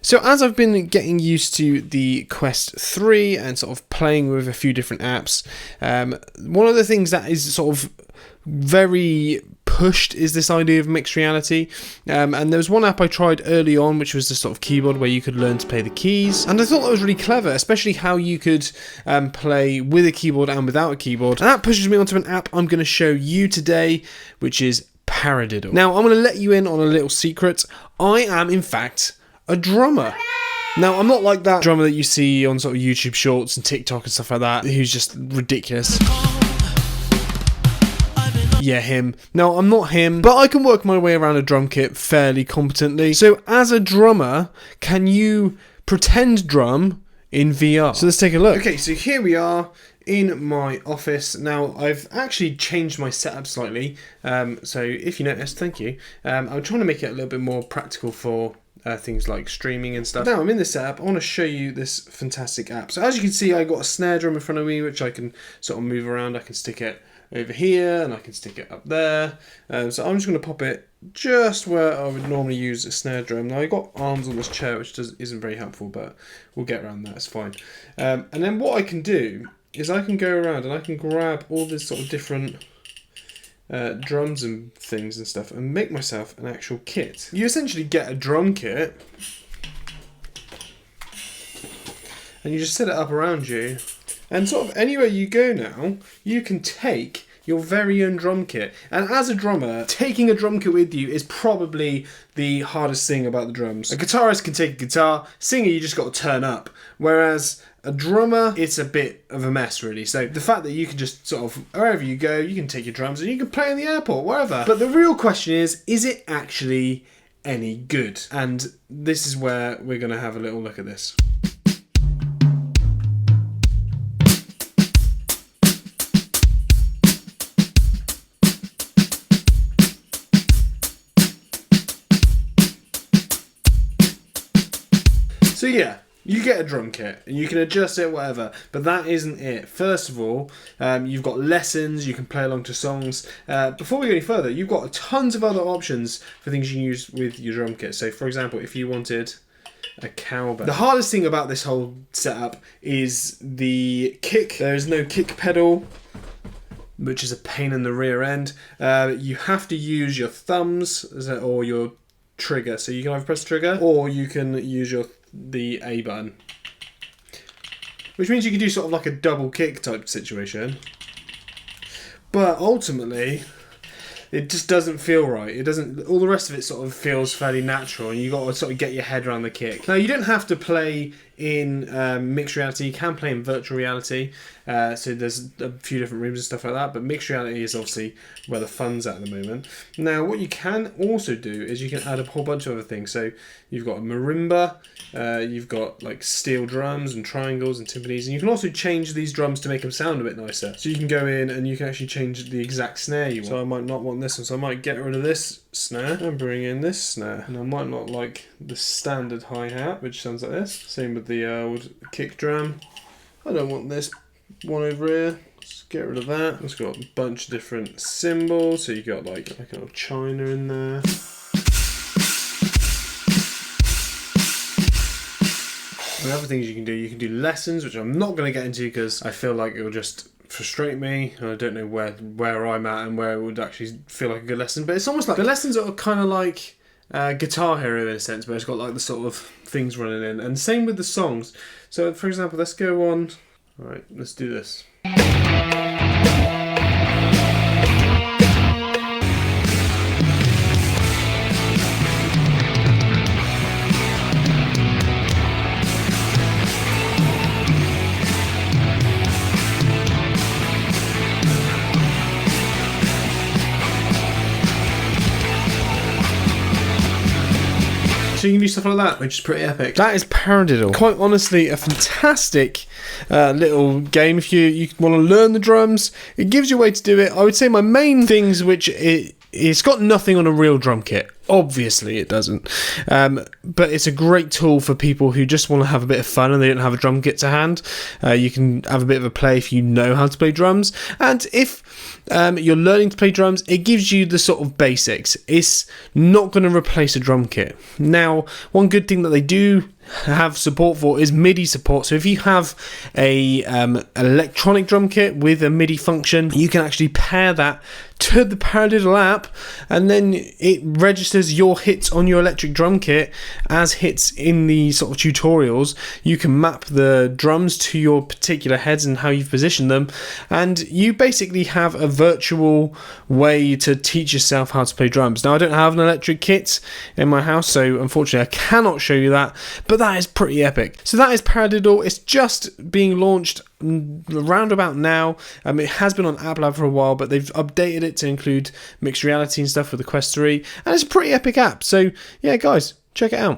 So as I've been getting used to the Quest 3 and sort of playing with a few different apps, one of the things that is sort of very pushed is this idea of mixed reality, and there was one app I tried early on which was the sort of keyboard where you could learn to play the keys, and I thought that was really clever, especially how you could play with a keyboard and without a keyboard, and that pushes me onto an app I'm going to show you today, which is Paradiddle. Now I'm going to let you in on a little secret. I am in fact a drummer. Now, I'm not like that drummer that you see on sort of YouTube shorts and TikTok and stuff like that, who's just ridiculous. Yeah, him. No, I'm not him, but I can work my way around a drum kit fairly competently. So, as a drummer, can you pretend drum in VR? So let's take a look. Okay, so here we are in my office. Now, I've actually changed my setup slightly. So, if you noticed, thank you. I'm trying to make it a little bit more practical for things like streaming and stuff. Now I'm in this app. I want to show you this fantastic app. So as you can see, I got a snare drum in front of me, which I can sort of move around. I can stick it over here and I can stick it up there. So I'm just going to pop it just where I would normally use a snare drum. Now I've got arms on this chair, which isn't very helpful, but we'll get around that. It's fine. And then what I can do is I can go around and I can grab all this sort of different drums and things and stuff and make myself an actual kit. You essentially get a drum kit and you just set it up around you, and sort of anywhere you go now you can take your very own drum kit. And as a drummer, taking a drum kit with you is probably the hardest thing about the drums. A guitarist can take a guitar, singer you just got to turn up, whereas a drummer, it's a bit of a mess really. So the fact that you can just sort of, wherever you go, you can take your drums and you can play in the airport, wherever. But the real question is it actually any good? And this is where we're going to have a little look at this. So yeah, you get a drum kit and you can adjust it, whatever, but that isn't it. First of all, you've got lessons, you can play along to songs. Before we go any further, you've got tons of other options for things you can use with your drum kit. So for example, if you wanted a cowbell. The hardest thing about this whole setup is the kick. There is no kick pedal, which is a pain in the rear end. You have to use your thumbs or your trigger. So you can either press the trigger or you can use the A button, which means you can do sort of like a double kick type situation, but ultimately it just doesn't feel right. It doesn't. All the rest of it sort of feels fairly natural, and you got to sort of get your head around the kick. Now you don't have to play in mixed reality. You can play in virtual reality. So there's a few different rooms and stuff like that, but mixed reality is obviously where the fun's at the moment. Now what you can also do is you can add a whole bunch of other things. So you've got a marimba, you've got like steel drums and triangles and timpanis, and you can also change these drums to make them sound a bit nicer. So you can go in and you can actually change the exact snare you want. So I might not want this one, so I might get rid of this snare and bring in this snare, and I might not like the standard hi-hat, which sounds like this. Same with the old kick drum. I don't want this one over here. Let's get rid of that. It's got a bunch of different cymbals, so you got like a little china in there. The other things you can do lessons, which I'm not going to get into because I feel like it will just frustrate me, and I don't know where I'm at and where it would actually feel like a good lesson. But it's almost like the lessons are kind of like Guitar Hero in a sense, but it's got like the sort of things running in, and same with the songs. So for example, let's go on. All right, let's do this. So you can do stuff like that, which is pretty epic. That is Paradiddle. Quite honestly, a fantastic little game. If you want to learn the drums, it gives you a way to do it. I would say my main things, which it's got nothing on a real drum kit. Obviously it doesn't, but it's a great tool for people who just want to have a bit of fun and they don't have a drum kit to hand. You can have a bit of a play if you know how to play drums, and if you're learning to play drums, it gives you the sort of basics. It's not going to replace a drum kit. Now, one good thing that they do have support for is MIDI support. So if you have a electronic drum kit with a MIDI function, you can actually pair that to the Paradiddle app, and then it registers your hits on your electric drum kit as hits in the sort of tutorials. You can map the drums to your particular heads and how you've positioned them, and you basically have a virtual way to teach yourself how to play drums. Now, I don't have an electric kit in my house, so unfortunately I cannot show you that, but that is pretty epic. So that is Paradiddle. It's just being launched around about now. It has been on App Lab for a while, but they've updated it to include mixed reality and stuff with the Quest 3, and it's a pretty epic app. So yeah, guys, check it out.